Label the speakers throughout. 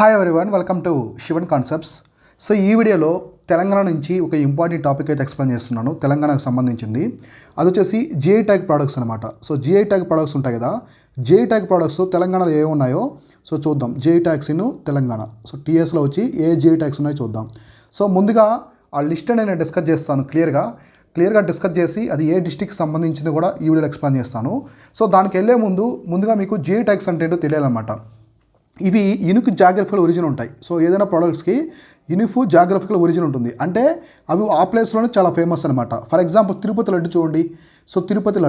Speaker 1: Hi everyone, welcome to Shivan concepts. So ఈ వీడియోలో తెలంగాణ నుంచి ఒక ఇంపార్టెంట్ టాపిక్ అయితే ఎక్స్ప్లెయిన్ చేస్తున్నాను. తెలంగాణకు సంబంధించింది అది వచ్చేసి జిఐ ట్యాగ్ ప్రోడక్ట్స్ అనమాట. సో జిఐ ట్యాగ్ ప్రోడక్ట్స్ ఉంటాయి కదా, జిఐ ట్యాగ్ ప్రోడక్ట్స్ తెలంగాణలో ఏ ఉన్నాయో సో చూద్దాం. GI tags in Telangana, so టీఎస్లో వచ్చి ఏ జిఐ ట్యాగ్స్ ఉన్నాయో చూద్దాం. సో ముందుగా ఆ లిస్ట్ నేను డిస్కస్ చేస్తాను క్లియర్గా డిస్కస్ చేసి అది ఏ డిస్టిక్కి సంబంధించింది కూడా ఈ వీడియోలో ఎక్స్ప్లెయిన్ చేస్తాను. సో దానికి వెళ్ళే ముందుగా మీకు జిఐ ట్యాగ్స్ అంటే ఏంటో తెలియాలన్నమాట. ఇవి యూనిక్ జాగ్రఫికల్ ఒరిజిన్ ఉంటాయి. సో ఏదైనా ప్రోడక్ట్స్కి యూనిక్ జాగ్రఫికల్ ఒరిజిన్ ఉంటుంది, అంటే అవి ఆ ప్లేస్లోనే చాలా ఫేమస్ అనమాట. ఫర్ ఎగ్జాంపుల్ తిరుపతి లడ్డు చూడండి. సో తిరుపతి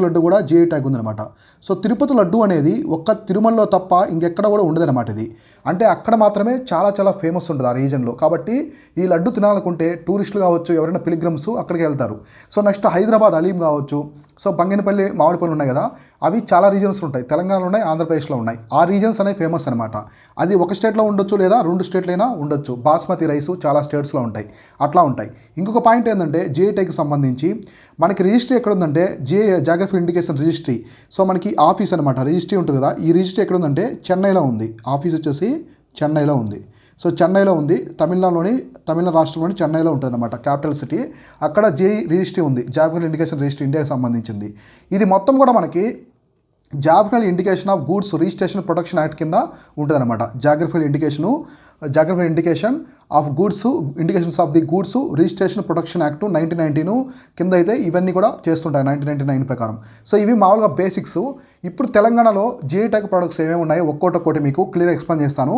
Speaker 1: లడ్డు కూడా జిఐ ట్యాగ్ ఉందన్నమాట. సో తిరుపతి లడ్డు అనేది ఒక్క తిరుమలలో తప్ప ఇంకెక్కడ కూడా ఉండదన్నమాట. ఇది అంటే అక్కడ మాత్రమే చాలా ఫేమస్ ఉంటుంది ఆ రీజన్లో. కాబట్టి ఈ లడ్డు తినాలనుకుంటే టూరిస్టులు కావచ్చు, ఎవరైనా పిలిగ్రమ్స్ అక్కడికి వెళ్తారు. సో నెక్స్ట్ హైదరాబాద్ హలీం కావచ్చు, సో బంగినపల్లి మామిడిపల్లి ఉన్నాయి కదా, అవి చాలా రీజన్స్ ఉంటాయి. తెలంగాణలో ఉన్నాయి, ఆంధ్రప్రదేశ్లో ఉన్నాయి. ఆ రీజన్స్ అనేవి ఫేమస్ అనమాట. అది ఒక స్టేట్లో ఉండొచ్చు లేదా 2 స్టేట్లైనా ఉండొచ్చు. బాస్మతి రైస్ చాలా స్టేట్స్లో ఉంటాయి, అట్లా ఉంటాయి. ఇంకొక పాయింట్ ఏంటంటే జిఐ ట్యాగ్కి సంబంధించి మనకి రిజిస్ట్రీ ఎక్కడ ఉందంటే జాగ్రఫీ ఇండికేషన్ రిజిస్ట్రీ. సో మనకి ఆఫీస్ అనమాట, రిజిస్ట్రీ ఉంటుంది కదా. ఈ రిజిస్ట్రీ ఎక్కడ ఉందంటే చెన్నైలో ఉంది. ఆఫీస్ వచ్చేసి చెన్నైలో ఉంది. సో చెన్నైలో ఉంది, తమిళనాడు రాష్ట్రంలోని చెన్నైలో ఉంటుంది అనమాట, క్యాపిటల్ సిటీ. అక్కడ జేఈ రిజిస్ట్రీ ఉంది, జాగ్రఫికల్ ఇండికేషన్ రిజిస్ట్రీ, ఇండియాకి సంబంధించింది. ఇది మొత్తం కూడా మనకి geographical indication of goods registration protection act కింద ఉంటుంది అనమాట. Geographical indication of goods, indications of the goods registration protection act 1919 కింద అయితే ఇవన్నీ కూడా చేస్తుంటాయి 1999 ప్రకారం. సో ఇవి మామూలుగా బేసిక్స్. ఇప్పుడు తెలంగాణలో జిఐ ట్యాగ్ ప్రోడక్ట్స్ ఏమేమి ఉన్నాయో ఒక్కొక్కటి మీకు క్లియర్ ఎక్స్ప్లెయిన్ చేస్తాను.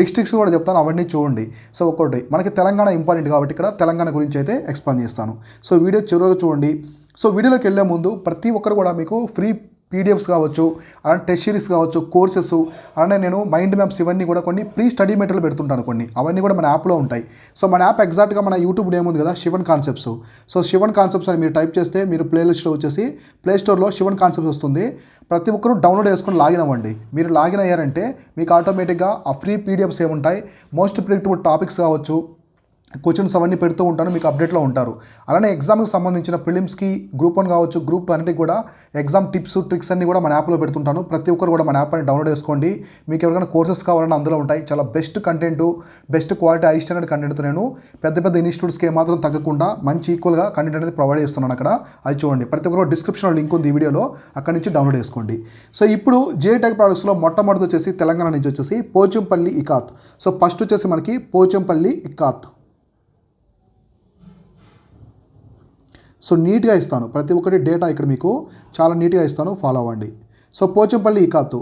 Speaker 1: డిస్ట్రిక్ట్స్ కూడా చెప్తాను, అవన్నీ చూడండి. సో ఒక్కొక్కటి మనకి తెలంగాణ ఇంపార్టెంట్ కాబట్టి ఇక్కడ తెలంగాణ గురించి అయితే ఎక్స్ప్లెయిన్ చేస్తాను. సో వీడియో చివరిగా చూడండి. సో వీడియోలోకి వెళ్ళే ముందు ప్రతి ఒక్కరు కూడా మీకు ఫ్రీ పీడిఎఫ్స్ కావచ్చు, అలాంటి టెస్ట్ సిరీస్ కావచ్చు, కోర్సెస్, అలానే నేను మైండ్ మ్యాప్స్ ఇవన్నీ కూడా కొన్ని ప్రీ స్టడీ మెటీరియల్ పెడుతుంటాను. అవన్నీ కూడా మన యాప్లో ఉంటాయి. సో మన యాప్ ఎగ్జాక్ట్గా మన యూట్యూబ్ నేమ్ ఉంది కదా, Shivan concepts. So Shivan concepts అని మీరు టైప్ చేస్తే మీరు ప్లేలిస్ట్లో వచ్చేసి ప్లే స్టోర్లో శివన్ కాన్సెప్ట్స్ వస్తుంది. ప్రతి ఒక్కరూ డౌన్లోడ్ చేసుకొని లాగిన్ అవ్వండి. మీరు లాగిన్ అయ్యారంటే మీకు ఆటోమేటిక్గా ఆ ఫ్రీ పీడిఎఫ్స్ ఏముంటాయి, మోస్ట్ ప్రిడిక్టబుల్ టాపిక్స్ కావచ్చు, క్వశ్చన్స్ అవన్నీ పెడుతూ ఉంటాను, మీకు అప్డేట్లో ఉంటారు. అలానే ఎగ్జామ్కి సంబంధించిన ప్రిలిమ్స్కి గ్రూప్ 1 కావచ్చు, గ్రూప్ 2 అన్నిటికి కూడా ఎగ్జామ్ టిప్స్ ట్రిక్స్ అన్ని కూడా మన యాప్లో పెడుతుంటాను. ప్రతి ఒక్కరు కూడా మన యాప్ అని డౌన్లోడ్ చేసుకోండి. మీకు ఎవరికైనా కోర్సెస్ కావాలన్నా అందులో ఉంటాయి. చాలా best content, best quality, high standard కంటెంట్తో నేను పెద్ద ఇన్స్టిట్యూట్స్కి ఏమాత్రం తగ్గకుండా మంచి ఈక్వల్గా కంటెంట్ అనేది ప్రొవైడ్ చేస్తున్నాను అక్కడ. అది చూడండి. ప్రతి ఒక్కరు డిస్క్రిప్షన్లో లింక్ ఉంది ఈ వీడియోలో, అక్కడి నుంచి డౌన్లోడ్ చేసుకోండి. సో ఇప్పుడు జిఐ ట్యాగ్ ప్రోడక్ట్స్లో మొట్టమొదటి వచ్చేసి తెలంగాణ నుంచి వచ్చేసి పోచంపల్లి ఇకాత్. సో ఫస్ట్ వచ్చేసి మనకి పోచంపల్లి ఇకాత్. సో నీట్గా ఇస్తాను, ప్రతి ఒక్కటి డేటా ఇక్కడ మీకు చాలా నీట్గా ఇస్తాను, ఫాలో అవ్వండి. సో పోచంపల్లి ఇకాత్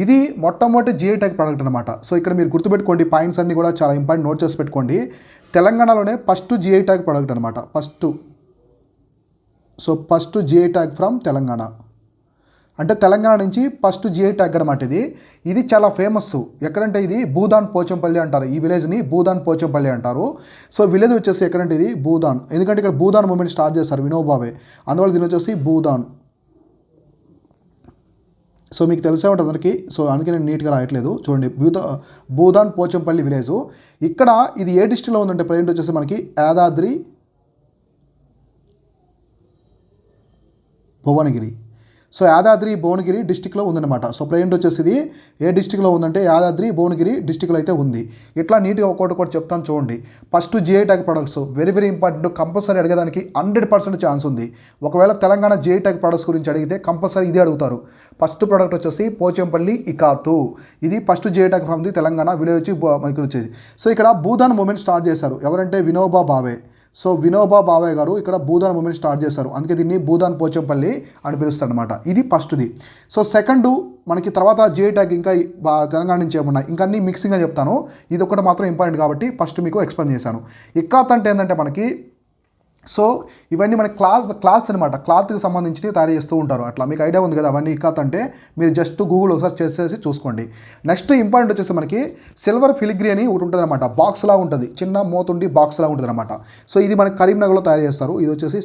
Speaker 1: ఇది మొట్టమొదటి జిఐ ట్యాగ్ ప్రోడక్ట్ అనమాట. సో ఇక్కడ మీరు గుర్తుపెట్టుకోండి, పాయింట్స్ అన్నీ కూడా చాలా ఇంపార్టెంట్, నోట్ చేసి పెట్టుకోండి. తెలంగాణలోనే ఫస్ట్ జిఐ ట్యాగ్ ప్రోడక్ట్ అనమాట, first GI tag from Telangana. అంటే తెలంగాణ నుంచి ఫస్ట్ జిఐ ట్యాగ్ అనమాట. ఇది చాలా ఫేమస్. ఎక్కడంటే ఇది భూదాన్ పోచంపల్లి అంటారు. ఈ విలేజ్ని భూదాన్ పోచంపల్లి అంటారు. సో విలేజ్ వచ్చేసి ఎక్కడంటే ఇది భూదాన్, ఎందుకంటే ఇక్కడ భూదాన్ మూమెంట్ స్టార్ట్ చేస్తారు వినోబావే, అందువల్ల దీని వచ్చేసి భూదాన్. సో మీకు తెలిసే ఉంటుంది అందరికీ, సో అందుకే నేను నీట్గా రాయట్లేదు. చూడండి, భూదాన్ పోచంపల్లి విలేజ్. ఇక్కడ ఇది ఏ డిస్ట్రిక్ట్లో ఉందంటే ప్రజెంట్ వచ్చేసి మనకి యాదాద్రి భువనగిరి. సో యాదాద్రి భువనగిరి డిస్టిక్లో ఉందన్నమాట. సో ప్రజెంట్ వచ్చేసి ఇది ఏ డిస్టిక్లో ఉందంటే యాదాద్రి భువనగిరి డిస్టిక్లో అయితే ఉంది. ఇట్లా నీట్గా ఒక్కొక్కటి చెప్తాను చూడండి. First GI tag products very important, compulsory అడిగేదానికి 100% ఛాన్స్ ఉంది. ఒకవేళ తెలంగాణ జిఐ ట్యాగ్ ప్రోడక్ట్స్ గురించి అడిగితే కంపల్సరీ ఇదే అడుగుతారు. ఫస్ట్ ప్రోడక్ట్ వచ్చేసి పోచంపల్లి ఇకాతు. ఇది first GI tag from the Telangana, village వచ్చి మనకి వచ్చేది. సో ఇక్కడ భూదాన్ మూమెంట్ స్టార్ట్ చేశారు ఎవరంటే వినోబా భావే. సో వినోబా భావే గారు ఇక్కడ భూదాన్ మూమెంట్ స్టార్ట్ చేశారు, అందుకే దీన్ని భూదాన్ పోచంపల్లి అని పిలుస్తారు అనమాట. ఇది ఫస్ట్ది. సో సెకండ్ మనకి తర్వాత జిఐ ట్యాగ్ ఇంకా తెలంగాణ నుంచి ఏమున్నాయి, ఇంకా అన్ని మిక్సింగ్గా చెప్తాను. ఇది ఒకటి మాత్రం ఇంపార్టెంట్ కాబట్టి ఫస్ట్ మీకు ఎక్స్ప్లెయిన్ చేశాను. ఇకాత్ అంటే ఏంటంటే మనకి, సో ఇవన్నీ మనకి క్లాత్స్ అనమాట, క్లాత్కి సంబంధించి తయారు చేస్తూ ఉంటారు. అట్లా మీకు ఐడియా ఉంది కదా అవన్నీ ఇకాత్ అంటే, మీరు జస్ట్ గూగుల్ ఒకసారి చేసేసి చూసుకోండి. నెక్స్ట్ ఇంపార్టెంట్ వచ్చేసి మనకి సిల్వర్ ఫిలిగ్రీ అని ఒకటి ఉంటుంది అనమాట, బాక్స్లా ఉంటుంది, చిన్న మోతుండి బాక్స్లా ఉంటుంది అనమాట. సో ఇది మనకి కరీంనగర్లో తయారు చేస్తారు. ఇది వచ్చేసి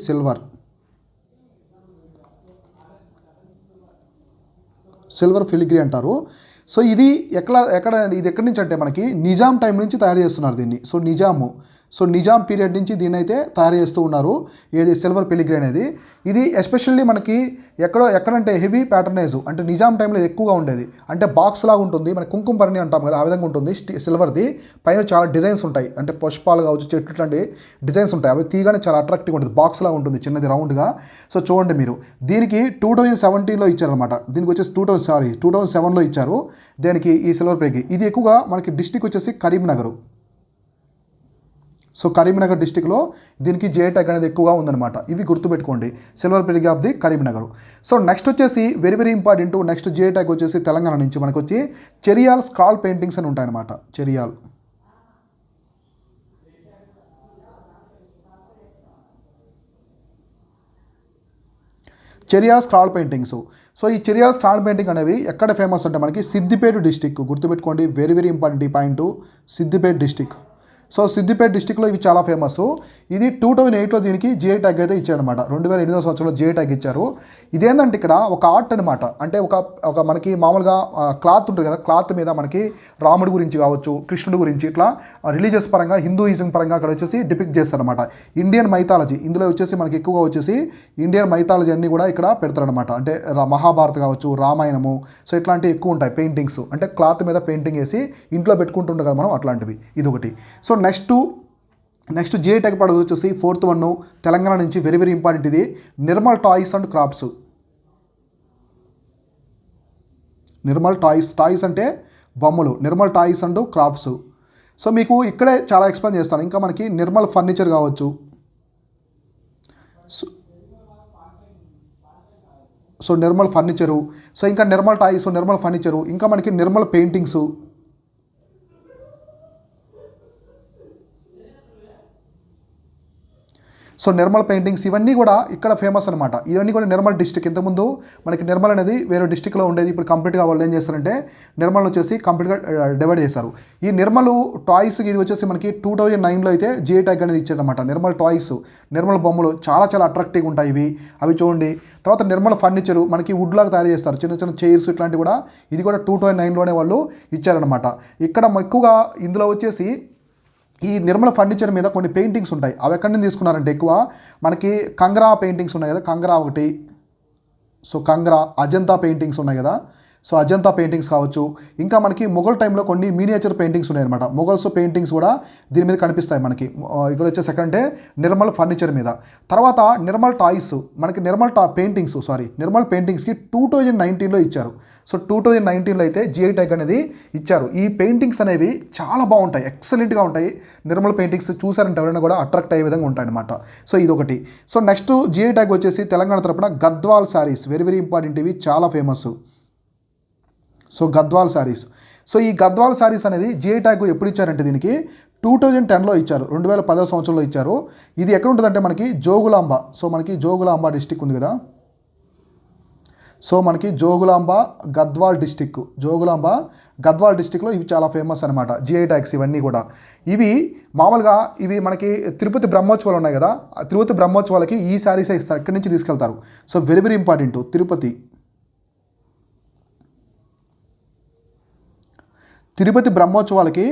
Speaker 1: సిల్వర్ ఫిలిగ్రీ అంటారు. సో ఇది ఎక్కడ నుంచి అంటే మనకి నిజాం టైం నుంచి తయారు చేస్తున్నారు దీన్ని. సో సో నిజాం పీరియడ్ నుంచి దీన్ని అయితే తయారు చేస్తూ ఉన్నారు. ఏది సిల్వర్ ఫిలిగ్రీ అనేది. ఇది ఎస్పెషల్లీ మనకి ఎక్కడంటే హెవీ ప్యాటర్నైజ్ అంటే నిజాం టైంలో ఎక్కువగా ఉండేది. అంటే బాక్స్ లాగా ఉంటుంది, మన కుంకుమ భరణి అంటాం కదా, ఆ విధంగా ఉంటుంది సిల్వర్ది. పైన చాలా డిజైన్స్ ఉంటాయి, అంటే పుష్పాలు కావచ్చు, చెట్లు లాంటి డిజైన్స్ ఉంటాయి. అవి తీగానే చాలా అట్రాక్టివ్గా ఉంటుంది, బాక్స్ లాగా ఉంటుంది, చిన్నది రౌండ్గా. సో చూడండి మీరు, దీనికి 2017లో ఇచ్చారనమాట. దీనికి వచ్చేసి 2007లో ఇచ్చారు దీనికి ఈ సిల్వర్ ఫిలిగ్రీ. ఇది ఎక్కువగా మనకి డిస్టిక్ వచ్చేసి కరీంనగర్. సో కరీంనగర్ డిస్టిక్లో దీనికి జిఐ ట్యాగ్ అనేది ఎక్కువగా ఉందన్నమాట. ఇవి గుర్తుపెట్టుకోండి, silver filigree of the Karimnagar. So next వచ్చేసి very very important, next GI tag వచ్చేసి తెలంగాణ నుంచి మనకు వచ్చి చెరియాల్ స్క్రాల్ పెయింటింగ్స్ అని ఉంటాయన్నమాట. Cheriyal scroll paintings. సో ఈ చెరియాల్ స్క్రాల్ పెయింటింగ్ అనేవి ఎక్కడ ఫేమస్ అంటే మనకి సిద్దిపేట డిస్టిక్. గుర్తుపెట్టుకోండి, వెరీ వెరీ ఇంపార్టెంట్ ఈ point, Siddipet district. So Siddipet డిస్టిక్లో ఇవి చాలా ఫేమస్. ఇది 2008లో దీనికి జిఐ ట్యాగ్ అయితే ఇచ్చారనమాట. 2008వ సంవత్సరంలో జిఐ ట్యాగ్ ఇచ్చారు. ఇదేంటంటే ఇక్కడ ఒక ఆర్ట్ అనమాట. అంటే ఒక మనకి మామూలుగా క్లాత్ ఉంటుంది కదా, క్లాత్ మీద మనకి రాముడి గురించి కావచ్చు, కృష్ణుడి గురించి ఇట్లా రిలీజియస్ పరంగా, హిందూయిజం పరంగా అక్కడ వచ్చేసి డిపిక్ట్ చేస్తారనమాట. ఇండియన్ మైథాలజీ ఇందులో వచ్చేసి మనకి ఎక్కువగా వచ్చేసి ఇండియన్ మైథాలజీ అన్నీ కూడా ఇక్కడ పెడతారనమాట. అంటే మహాభారత కావచ్చు, రామాయణము, సో ఇట్లాంటివి ఎక్కువ ఉంటాయి పెయింటింగ్స్. అంటే క్లాత్ మీద పెయింటింగ్ వేసి ఇంట్లో పెట్టుకుంటుండే కదా మనం, అట్లాంటివి ఇదొకటి. So next GI tag product వచ్చేసి 4th వన్ తెలంగాణ నుంచి వెరీ వెరీ ఇంపార్టెంట్. ఇది Nirmal toys and crafts. Nirmal toys అంటే బొమ్మలు, Nirmal toys and crafts. So మీకు ఇక్కడే చాలా ఎక్స్ప్లెయిన్ చేస్తాను. ఇంకా మనకి నిర్మల్ ఫర్నిచర్ కావచ్చు, సో నిర్మల్ ఫర్నిచరు, సో ఇంకా నిర్మల్ టాయ్స్, నిర్మల్ ఫర్నిచరు, ఇంకా మనకి Nirmal paintings. So Nirmal paintings ఇవన్నీ కూడా ఇక్కడ ఫేమస్ అనమాట. ఇవన్నీ కూడా నిర్మల్ డిస్టిక్. ఇంతకుముందు మనకి నిర్మల్ అనేది వేరే డిస్టిక్లో ఉండేది. ఇప్పుడు కంప్లీట్గా వాళ్ళు ఏం చేస్తారంటే నిర్మల్ వచ్చేసి కంప్లీట్గా డివైడ్ చేశారు. ఈ నిర్మల్ టాయ్స్ ఇది వచ్చేసి మనకి 2009లో అయితే జిఐ ట్యాగ్ అనేది ఇచ్చారనమాట. నిర్మల్ టాయ్స్, నిర్మల్ బొమ్మలు చాలా చాలా అట్రాక్టివ్గా ఉంటాయి ఇవి, అవి చూడండి. తర్వాత నిర్మల్ ఫర్నిచరు మనకి వుడ్ లాగా తయారు చేస్తారు, చిన్న చిన్న చైర్స్ ఇట్లాంటివి కూడా. ఇది కూడా 2009లోనే వాళ్ళు ఇచ్చారనమాట. ఇక్కడ ఎక్కువగా ఇందులో వచ్చేసి ఈ నిర్మల ఫర్నిచర్ మీద కొన్ని పెయింటింగ్స్ ఉంటాయి. అవి ఎక్కడి నుంచి తీసుకున్నారంటే ఎక్కువ మనకి కంగ్రా పెయింటింగ్స్ ఉన్నాయి కదా, కంగ్రా ఒకటి, సో కంగ్రా, అజంతా పెయింటింగ్స్ ఉన్నాయి కదా, సో అజంతా పెయింటింగ్స్ కావచ్చు. ఇంకా మనకి మొఘల్ టైంలో కొన్ని మినియేచర్ పెయింటింగ్స్ ఉన్నాయన్నమాట. మొఘల్స్ పెయింటింగ్స్ కూడా దీని మీద కనిపిస్తాయి మనకి. ఇక్కడ వచ్చే సెకండ్ నిర్మల్ ఫర్నిచర్ మీద. తర్వాత నిర్మల్ టాయ్స్, మనకి నిర్మల్ పెయింటింగ్స్కి 2019లో ఇచ్చారు. సో 2019లో అయితే జిఐ ట్యాగ్ అనేది ఇచ్చారు. ఈ పెయింటింగ్స్ అనేవి చాలా బాగుంటాయి, ఎక్సలెంట్గా ఉంటాయి. నిర్మల్ పెయింటింగ్స్ చూసారంటే ఎవరైనా కూడా అట్రాక్ట్ అయ్యే విధంగా ఉంటాయి అనమాట. సో ఇదొకటి. సో నెక్స్ట్ జిఐ ట్యాగ్ వచ్చేసి తెలంగాణ తరపున Gadwal saris, very very important, ఇవి చాలా famous. So Gadwal saris. So ఈ గద్వాల్ శారీస్ అనేది జిఐ ట్యాగ్ ఎప్పుడు ఇచ్చారంటే దీనికి 2010లో ఇచ్చారు, 2010వ సంవత్సరంలో ఇచ్చారు. ఇది ఎక్కడ ఉంటుందంటే మనకి జోగులాంబ. సో మనకి జోగులాంబ డిస్టిక్ ఉంది కదా, సో మనకి జోగులాంబ గద్వాల్ డిస్టిక్లో ఇవి చాలా ఫేమస్ అనమాట జిఐ ట్యాగ్స్ ఇవన్నీ కూడా. ఇవి మామూలుగా ఇవి మనకి తిరుపతి బ్రహ్మోత్సవాలు ఉన్నాయి కదా, తిరుపతి బ్రహ్మోత్సవాలకి ఈ శారీసే ఇస్తారు, ఇక్కడి నుంచి తీసుకెళ్తారు. So very very important. Tirupati బ్రహ్మోత్సవాలకి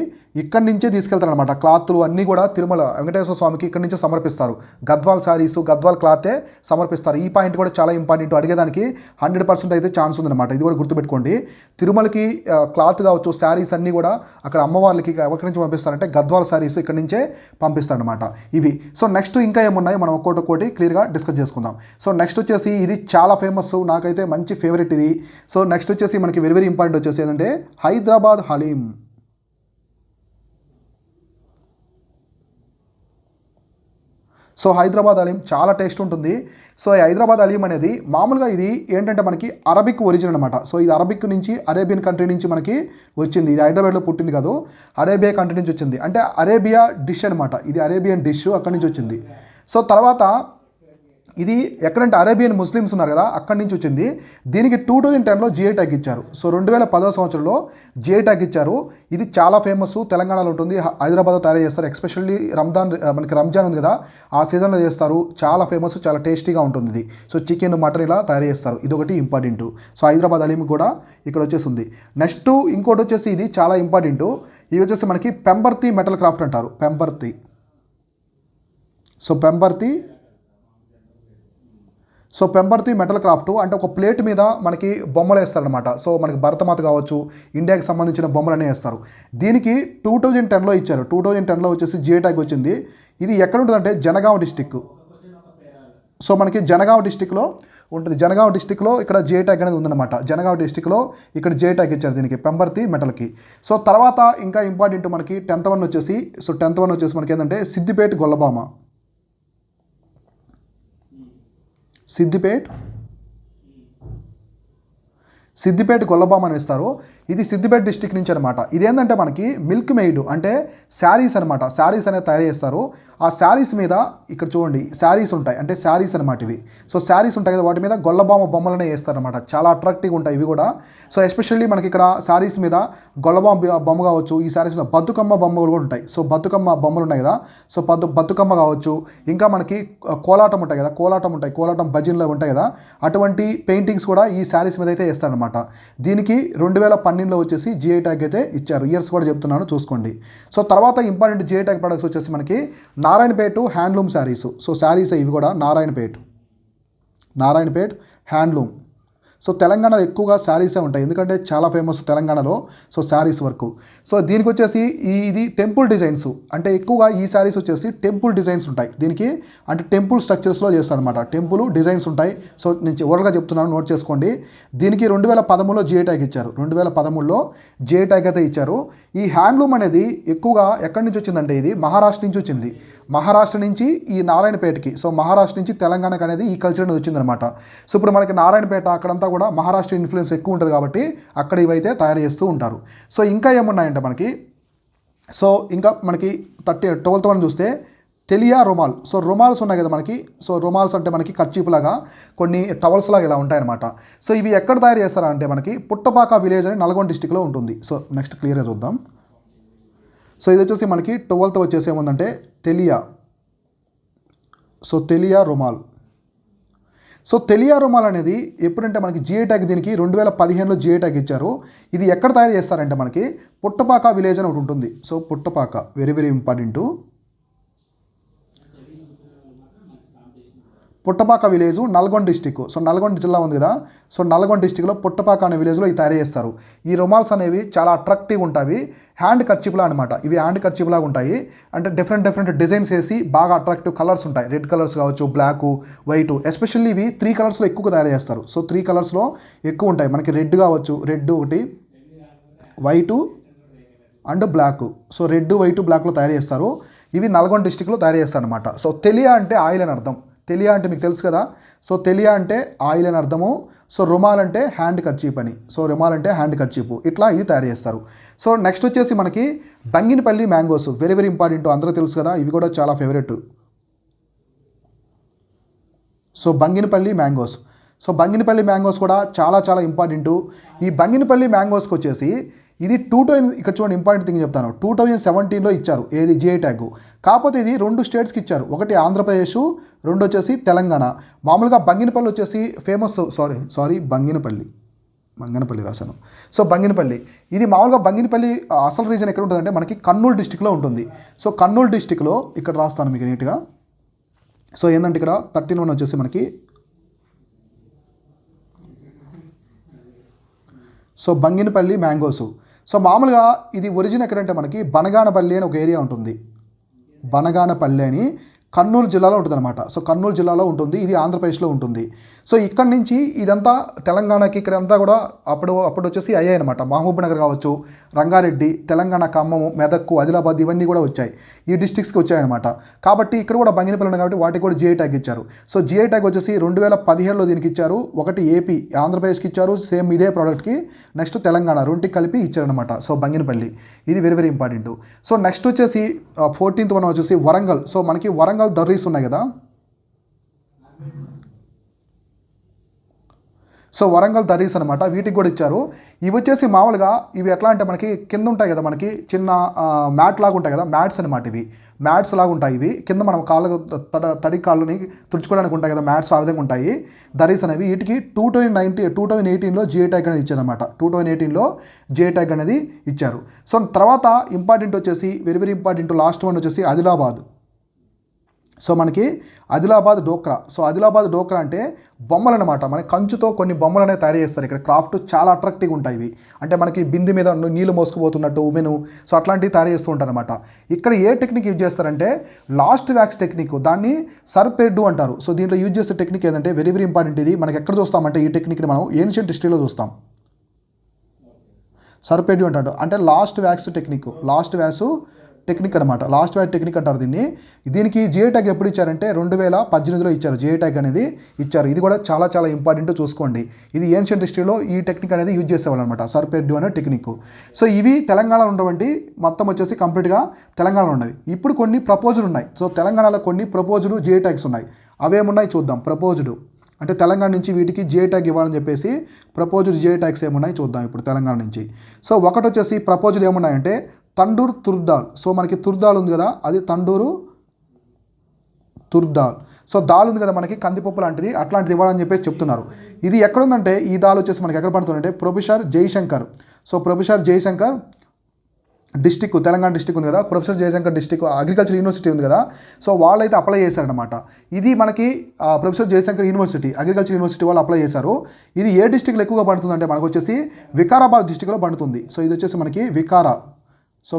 Speaker 1: ఇక్కడి నుంచే తీసుకెళ్తారు అనమాట. క్లాత్లు అన్నీ కూడా తిరుమల వెంకటేశ్వర స్వామికి ఇక్కడి నుంచే సమర్పిస్తారు. గద్వాల్ శారీస్, గద్వాల్ క్లాతే సమర్పిస్తారు. ఈ పాయింట్ కూడా చాలా ఇంపార్టెంట్, అడిగేదానికి 100% అయితే ఛాన్స్ ఉందన్నమాట. ఇది కూడా గుర్తుపెట్టుకోండి. తిరుమలకి క్లాత్ కావచ్చు, శారీస్ అన్నీ కూడా అక్కడ అమ్మవార్లకి ఎక్కడి నుంచి పంపిస్తారంటే గద్వాల్ శారీస్ ఇక్కడి నుంచే పంపిస్తారనమాట ఇవి. సో నెక్స్ట్ ఇంకా ఏమున్నాయి మనం ఒక్కోటి క్లియర్గా డిస్కస్ చేసుకుందాం. సో నెక్స్ట్ వచ్చేసి ఇది చాలా ఫేమస్, నాకైతే మంచి ఫేవరెట్ ఇది. సో నెక్స్ట్ వచ్చేసి మనకి వెరీ వెరీ ఇంపార్టెంట్ వచ్చేసి ఏంటంటే హైదరాబాద్ హలీం. సో హైదరాబాద్ హలీం చాలా టేస్ట్ ఉంటుంది. సో ఈ హైదరాబాద్ హలీం అనేది మామూలుగా ఇది ఏంటంటే మనకి అరబిక్ ఒరిజిన్ అనమాట. సో ఇది అరబిక్ నుంచి, అరేబియన్ కంట్రీ నుంచి మనకి వచ్చింది. ఇది హైదరాబాద్లో పుట్టింది కాదు, అరేబియా కంట్రీ నుంచి వచ్చింది. అంటే అరేబియా డిష్ అనమాట, ఇది అరేబియన్ డిష్, అక్కడి నుంచి వచ్చింది. సో తర్వాత ఇది ఎక్కడంటే అరేబియన్ ముస్లిమ్స్ ఉన్నారు కదా, అక్కడి నుంచి వచ్చింది. దీనికి 2010లో జిఐ ట్యాగ్ ఇచ్చారు. సో 2010వ సంవత్సరంలో జిఐ ట్యాగ్ ఇచ్చారు. ఇది చాలా ఫేమస్, తెలంగాణలో ఉంటుంది, హైదరాబాద్లో తయారు చేస్తారు. ఎస్పెషల్లీ మనకి రంజాన్ ఉంది కదా, ఆ సీజన్లో చేస్తారు. చాలా ఫేమస్, చాలా టేస్టీగా ఉంటుంది ఇది. సో చికెన్, మటన్ ఇలా తయారు చేస్తారు. ఇదొకటి ఇంపార్టెంట్. సో హైదరాబాద్ హలీం కూడా ఇక్కడ వచ్చేసింది. నెక్స్ట్ ఇంకోటి వచ్చేసి ఇది చాలా ఇంపార్టెంట్. ఇది వచ్చేసి మనకి పెంబర్తి మెటల్ క్రాఫ్ట్ అంటారు. సో పెంబర్తి మెటల్ క్రాఫ్ట్ అంటే ఒక ప్లేట్ మీద మనకి బొమ్మలు వేస్తారనమాట. సో మనకి భరతమాత కావచ్చు, ఇండియాకి సంబంధించిన బొమ్మలనే వేస్తారు. దీనికి 2010లో ఇచ్చారు. 2010లో వచ్చేసి జిఐ ట్యాగ్ వచ్చింది. ఇది ఎక్కడ ఉంటుందంటే జనగాం డిస్టిక్. సో మనకి జనగాం డిస్టిక్లో ఉంటుంది. జనగాం డిస్టిక్లో ఇక్కడ జిఐ ట్యాగ్ అనేది ఉందన్నమాట. జనగాం డిస్టిక్లో ఇక్కడ జిఐ ట్యాగ్ ఇచ్చారు దీనికి, పెంబర్తి మెటల్కి. సో తర్వాత ఇంకా ఇంపార్టెంట్ మనకి 10th వన్ వచ్చేసి, సో 10th వన్ వచ్చేసి మనకి ఏంటంటే సిద్దిపేట గొల్లబామ అని ఇస్తారు. ఇది సిద్దిపేట డిస్టిక్ నుంచి అనమాట. ఇదేంటంటే మనకి మిల్క్ మెయిడ్ అంటే శారీస్ అనమాట. శారీస్ అనేది తయారు చేస్తారు. ఆ శారీస్ మీద ఇక్కడ చూడండి శారీస్ ఉంటాయి, అంటే శారీస్ అనమాట ఇవి. సో శారీస్ ఉంటాయి కదా, వాటి మీద గొల్లబామ బొమ్మలనే వేస్తారనమాట. చాలా అట్రాక్టివ్గా ఉంటాయి ఇవి కూడా. సో ఎస్పెషల్లీ మనకి ఇక్కడ శారీస్ మీద గొల్లబామ బొమ్మ కావచ్చు, ఈ శారీస్ మీద బతుకమ్మ బొమ్మలు కూడా ఉంటాయి. సో బతుకమ్మ బొమ్మలు ఉన్నాయి కదా, సో బతుకమ్మ కావచ్చు, ఇంకా మనకి కోలాటం ఉంటాయి కదా, కోలాటం భజన్లు ఉంటాయి కదా, అటువంటి పెయింటింగ్స్ కూడా ఈ శారీస్ మీద అయితే వేస్తారనమాట. దీనికి 2012లో వచ్చేసి జిఐ ట్యాగ్ అయితే ఇచ్చారు. ఇయర్స్ కూడా చెప్తున్నాను చూసుకోండి. సో తర్వాత ఇంపార్టెంట్ జిఐ ట్యాగ్ ప్రొడక్ట్స్ వచ్చేసి మనకి నారాయణపేట హ్యాండ్లూమ్ శారీస్. సో శారీస్ ఇవి కూడా నారాయణపేట హ్యాండ్లూమ్. సో తెలంగాణలో ఎక్కువగా శారీసే ఉంటాయి, ఎందుకంటే చాలా ఫేమస్ తెలంగాణలో. So saris work. సో దీనికి వచ్చేసి ఇది టెంపుల్ డిజైన్స్, అంటే ఎక్కువగా ఈ శారీస్ వచ్చేసి టెంపుల్ డిజైన్స్ ఉంటాయి దీనికి, అంటే టెంపుల్ స్ట్రక్చర్స్లో చేస్తారనమాట. టెంపుల్ డిజైన్స్ ఉంటాయి. సో నేను ఓవర్గా చెప్తున్నాను, నోట్ చేసుకోండి. దీనికి 2013లో జిఐ ట్యాగ్ ఇచ్చారు. 2013లో జిఐ ట్యాగ్ అయితే ఇచ్చారు. ఈ హ్యాండ్లూమ్ అనేది ఎక్కువగా ఎక్కడి నుంచి వచ్చిందంటే ఇది మహారాష్ట్ర నుంచి వచ్చింది. మహారాష్ట్ర నుంచి ఈ నారాయణపేటకి, సో మహారాష్ట్ర నుంచి తెలంగాణకి అనేది ఈ కల్చర్ అనేది వచ్చిందనమాట. సో ఇప్పుడు మనకి నారాయణపేట అక్కడంతా కూడా మహారాష్ట్ర ఇన్ఫ్లుయెన్స్ ఎక్కువ ఉంటుంది కాబట్టి అక్కడ ఇవైతే తయారు చేస్తూ ఉంటారు. సో ఇంకా ఏమున్నాయంటే మనకి, సో ఇంకా మనకి 12th వన్ చూస్తే తెలియా రుమాల్. సో రుమాల్స్ ఉన్నాయి కదా మనకి. సో రుమాల్స్ అంటే మనకి కర్చీప్ లాగా కొన్ని టవల్స్ లాగా ఇలా ఉంటాయన్నమాట. సో ఇవి ఎక్కడ తయారు చేస్తారంటే మనకి పుట్టపాక విలేజ్ అని నల్గొండ డిస్టిక్లో ఉంటుంది. సో నెక్స్ట్ క్లియర్గా చూద్దాం. సో ఇది వచ్చేసి మనకి 12th వచ్చేసి ఏముందంటే తెలియా. సో తెలియా రుమాల్. సో తెలియా రుమాల్ అనేది ఎప్పుడంటే మనకి జిఐ ట్యాగ్ దీనికి 2015లో జిఐ ట్యాగ్ ఇచ్చారు. ఇది ఎక్కడ తయారు చేస్తారంటే మనకి పుట్టపాక విలేజ్ అని ఒకటి ఉంటుంది. So Puttapaka very very important. Puttapaka village Nalgonda district. So Nalgonda జిల్లా ఉంది కదా, సో నల్గొండ డిస్టిక్లో పుట్టపాక అనే విలేజ్లో ఇవి తయారు చేస్తారు. ఈ రుమాల్స్ అనేవి చాలా అట్రాక్టివ్గా ఉంటాయి. హ్యాండ్ కర్చీప్లా అనమాట. ఇవి హ్యాండ్ కర్చీప్లాగా ఉంటాయి. అంటే డిఫరెంట్ డిజైన్స్ వేసి బాగా అట్రాక్టివ్ కలర్స్ ఉంటాయి. రెడ్ కలర్స్ కావచ్చు, బ్లాక్, వైట్. ఎస్పెషల్లీ ఇవి 3 కలర్స్లో ఎక్కువగా తయారు చేస్తారు. సో 3 కలర్స్లో ఎక్కువ ఉంటాయి. మనకి రెడ్ కావచ్చు, రెడ్ ఒకటి, white and black. So red, white, బ్లాక్లో తయారు చేస్తారు. ఇవి నల్గొండ డిస్టిక్లో తయారు చేస్తారు అనమాట. సో తెలియా అంటే ఆయిల్ అని అర్థం. తెలియా అంటే మీకు తెలుసు కదా. సో తెలియా అంటే ఆయిల్ అని అర్థము. సో రుమాల్ అంటే హ్యాండ్ కర్చీప్ అని. సో రుమాల్ అంటే హ్యాండ్ కర్చీప్. ఇట్లా ఇది తయారు చేస్తారు. సో నెక్స్ట్ వచ్చేసి మనకి Banganapalli mangoes. Very very important, అందరూ తెలుసు కదా, ఇవి కూడా చాలా favourite. So Banganapalli mangoes. So Banganapalli mangoes కూడా చాలా ఇంపార్టెంటు. ఈ బంగినపల్లి మ్యాంగోస్కి వచ్చేసి ఇది ఇక్కడ చూడండి ఇంపార్టెంట్ థింగ్ చెప్తాను. 2017లో ఇచ్చారు ఏది జిఐ ట్యాగ్. కాకపోతే ఇది 2 స్టేట్స్కి ఇచ్చారు. ఒకటి ఆంధ్రప్రదేశ్, 2 వచ్చేసి తెలంగాణ. మామూలుగా బంగినపల్లి వచ్చేసి ఫేమస్, బంగినపల్లి రాశాను. సో బంగినపల్లి ఇది మామూలుగా బంగినపల్లి అసలు రీజన్ ఎక్కడ ఉంటుందంటే మనకి కర్నూలు డిస్టిక్లో ఉంటుంది. సో కర్నూలు డిస్టిక్లో ఇక్కడ రాస్తాను మీకు నీట్గా. సో ఏంటంటే ఇక్కడ 13 వచ్చేసి మనకి, సో బంగినపల్లి మ్యాంగోస్. సో మామూలుగా ఇది ఒరిజిన్ ఎక్కడంటే మనకి బనగానపల్లి అని ఒక ఏరియా ఉంటుంది. బనగానపల్లి అని కర్నూలు జిల్లాలో ఉంటుంది అనమాట. సో కర్నూలు జిల్లాలో ఉంటుంది. ఇది ఆంధ్రప్రదేశ్లో ఉంటుంది. సో ఇక్కడ నుంచి ఇదంతా తెలంగాణకి ఇక్కడంతా కూడా అప్పుడు వచ్చేసి అయ్యాయి అనమాట. మహబూబ్ నగర్ కావచ్చు, రంగారెడ్డి, తెలంగాణ ఖమ్మము, మెదక్కు, ఆదిలాబాద్ ఇవన్నీ కూడా వచ్చాయి. ఈ డిస్ట్రిక్ట్స్కి వచ్చాయన్నమాట. కాబట్టి ఇక్కడ కూడా బంగినపల్లి ఉన్నాయి కాబట్టి వాటికి కూడా జిఐ ట్యాగ్ ఇచ్చారు. సో జిఐ ట్యాగ్ వచ్చేసి 2017లో దీనికి ఇచ్చారు. ఒకటి ఏపీ, ఆంధ్రప్రదేశ్కి ఇచ్చారు సేమ్ ఇదే ప్రోడక్ట్కి. నెక్స్ట్ తెలంగాణ, రెండుకి కలిపి ఇచ్చారనమాట. సో బంగినపల్లి ఇది very very important. So next వచ్చేసి 14th వన్ వచ్చేసి వరంగల్. సో మనకి వరంగల్ దర్రీస్ ఉన్నాయి కదా. సో వరంగల్ దర్రీస్ అనమాట, వీటికి కూడా ఇచ్చారు. ఇవి వచ్చేసి మామూలుగా ఇవి ఎట్లా అంటే మనకి కింద ఉంటాయి కదా, మనకి చిన్న మ్యాట్ లాగా ఉంటాయి కదా, మ్యాట్స్ అనమాట. ఇవి మ్యాట్స్ లాగా ఉంటాయి. ఇవి కింద మనం కాళ్ళు తడి కాళ్ళని తుడుచుకోవడానికి ఉంటాయి కదా మ్యాట్స్, ఆ విధంగా ఉంటాయి దర్రీస్ అనేవి. వీటికి 2018లో జిఐ ట్యాగ్ అనేది ఇచ్చారనమాట. 2018లో జిఐ ట్యాగ్ అనేది ఇచ్చారు. సో తర్వాత ఇంపార్టెంట్ వచ్చేసి very very important last one వచ్చేసి ఆదిలాబాద్. సో మనకి ఆదిలాబాద్ డోక్రా. సో ఆదిలాబాద్ డోక్రా అంటే బొమ్మలు అనమాట. మనకి కంచుతో కొన్ని బొమ్మలు అనేవి తయారు చేస్తారు. ఇక్కడ క్రాఫ్ట్ చాలా అట్రాక్టివ్గా ఉంటాయి ఇవి. అంటే మనకి బింది మీద నీళ్ళు మోసుకుపోతున్నట్టు ఉమెను సో అట్లాంటివి తయారు చేస్తూ ఉంటారు అనమాట. ఇక్కడ ఏ టెక్నిక్ యూజ్ చేస్తారంటే లాస్ట్ వ్యాక్స్ టెక్నిక్, దాన్ని సర్పెడ్డు అంటారు. సో దీంట్లో యూజ్ చేసే టెక్నిక్ ఏంటంటే వెరీ వెరీ ఇంపార్టెంట్. ఇది మనకి ఎక్కడ చూస్తామంటే ఈ టెక్నిక్ని మనం ఏన్షియంట్ హిస్టరీలో చూస్తాం. సర్పెడ్డు అంటాడు అంటే last wax technique, last wax technique అనమాట. లాస్ట్ వ్యాక్స్ టెక్నిక్ అంటారు దీన్ని. దీనికి జిఐ ట్యాగ్ ఎప్పుడు ఇచ్చారంటే 2018లో ఇచ్చారు. జిఐ ట్యాగ్ అనేది ఇచ్చారు. ఇది కూడా చాలా చాలా ఇంపార్టెంట్ చూసుకోండి. ఇది ఏన్షియంట్ హిస్టరీలో ఈ టెక్నిక్ అనేది యూజ్ చేసేవాళ్ళు అనమాట, సర్పెడ్డు అనే టెక్నిక్. సో ఇవి తెలంగాణలో ఉన్నటువంటి మొత్తం వచ్చేసి కంప్లీట్గా తెలంగాణలో ఉన్నవి. ఇప్పుడు కొన్ని ప్రపోజల్ ఉన్నాయి. సో తెలంగాణలో కొన్ని ప్రపోజల్ జిఐ ట్యాగ్స్ ఉన్నాయి. అవేమున్నాయి చూద్దాం. ప్రపోజ్డ్ అంటే తెలంగాణ నుంచి వీటికి జిఐ ట్యాగ్ ఇవ్వాలని చెప్పేసి ప్రపోజ్డ్ జిఐ ట్యాగ్స్ ఏమున్నాయి చూద్దాం ఇప్పుడు తెలంగాణ నుంచి. సో ఒకటి వచ్చేసి ప్రపోజ్డ్ ఏమున్నాయంటే తండూరు తుర్దాల్. సో మనకి తుర్దాల్ ఉంది కదా, అది తండూరు తుర్దాల్. సో దాల్ ఉంది కదా మనకి కందిపప్పు లాంటిది, అట్లాంటిది ఇవ్వాలని చెప్పేసి చెప్తున్నారు. ఇది ఎక్కడుందంటే ఈ దాల్ వచ్చేసి మనకి ఎక్కడ పడుతుందంటే professor Jayashankar. So professor Jayashankar district, Telangana district ఉంది కదా, professor Jayashankar district agriculture university ఉంది కదా, సో వాళ్ళైతే అప్లై చేశారనమాట. ఇది మనకి professor Jayashankar university, agriculture university వాళ్ళు అప్లై చేశారు. ఇది ఏ డిస్టిక్లో ఎక్కువగా పండుతుందంటే మనకు వచ్చేసి వికారాబాద్ డిస్టిక్లో పండుతుంది. సో ఇది వచ్చేసి మనకి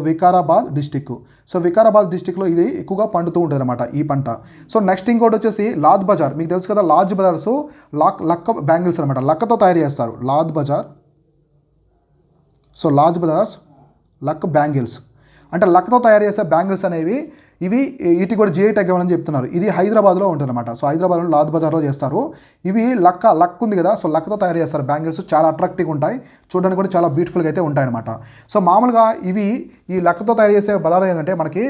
Speaker 1: వికారాబాద్ డిస్టిక్. సో వికారాబాద్ డిస్టిక్లో ఇది ఎక్కువగా పండుతూ ఉంటుంది అనమాట ఈ పంట. సో నెక్స్ట్ ఇంకోటి వచ్చేసి లాద్ బజార్. మీకు తెలుసు కదా లాద్ బజార్స్ లక్క బ్యాంగిల్స్ అనమాట, లక్కతో తయారు చేస్తారు. Laad Bazaar. So Laad Bazaar's lac bangles అంటే లక్తో తయారు చేసే బ్యాంగిల్స్ అనేవి వీటికి కూడా జిఐ ట్యాగ్ ఇవ్వాలని చెప్తున్నారు. ఇది హైదరాబాద్లో ఉంటుందన్నమాట. సో హైదరాబాద్లో లాద్ బజార్లో చేస్తారు. ఇవి లక్ ఉంది కదా, సో లక్తో తయారు చేస్తారు బ్యాంగిల్స్. చాలా అట్రాక్టివ్గా ఉంటాయి, చూడడానికి కూడా చాలా బ్యూటిఫుల్గా అయితే ఉంటాయన్నమాట. సో మామూలుగా ఈ లక్తో తయారు చేసే బజార్ ఏంటంటే మనకి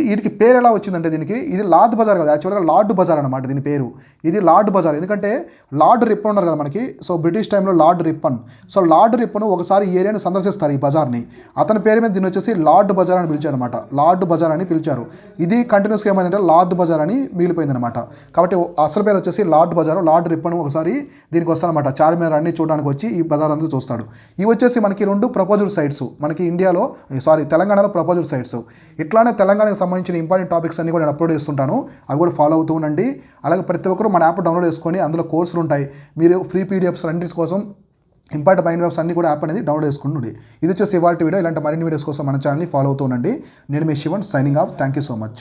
Speaker 1: వీటికి పేరు ఎలా వచ్చిందంటే దీనికి, ఇది లాద్ బజార్ కదా, యాక్చువల్గా లార్డ్ బజార్ అనమాట దీని పేరు. ఇది లార్డ్ బజార్ ఎందుకంటే లార్డ్ రిప్పన్ ఉన్నారు కదా మనకి. సో బ్రిటిష్ టైంలో lord Ripon. So lord Ripon ఒకసారి ఈ ఏరియాని సందర్శిస్తారు, ఈ బజార్ని. అతని పేరు మీద దీన్ని వచ్చేసి లార్డ్ బజార్ అని పిలిచారు అనమాట. లార్డ్ బజార్ అని పిలిచారు. ఇది కంటిన్యూస్గా ఏమైందంటే లార్డ్ బజార్ అని మిగిలిపోయిందనమాట. కాబట్టి అసలు పేరు వచ్చేసి లార్డ్ బజార్. లార్డ్ రిప్పన్ ఒకసారి దీనికి వస్తారనమాట, చార్మినార్ అన్ని చూడడానికి వచ్చి ఈ బజార్ అంతా చూస్తాడు. ఇవి వచ్చేసి మనకి 2 ప్రపోజల్ సైట్స్ మనకి తెలంగాణలో ప్రపోజల్ సైట్స్. ఇట్లానే తెలంగాణకు సంబంధించిన ఇంపార్టెంట్ టాపిక్స్ అన్ని కూడా నేను అప్లోడ్ చేస్తుంటాను, అవి కూడా ఫాలో అవుతూ ఉండండి. అలాగే ప్రతి ఒక్కరు మన యాప్ డౌన్లోడ్ చేసుకొని అందులో కోర్సులు ఉంటాయి. మీరు ఫ్రీ పీడిఎఫ్స్ అన్నిటి కోసం ఇంపార్టెంట్ మైండ్ వెబ్స్ అన్ని కూడా యాప్ అనేది డౌన్లోడ్ చేసుకుంటుండే. ఇది వచ్చేసి ఇవాల్టి వీడియో. ఇలాంటి మరిన్ని వీడియోస్ కోసం మన ఛానల్ని ఫాలో అవుతూ ఉండండి. నేను మీ Sivan, signing off. Thank you so much.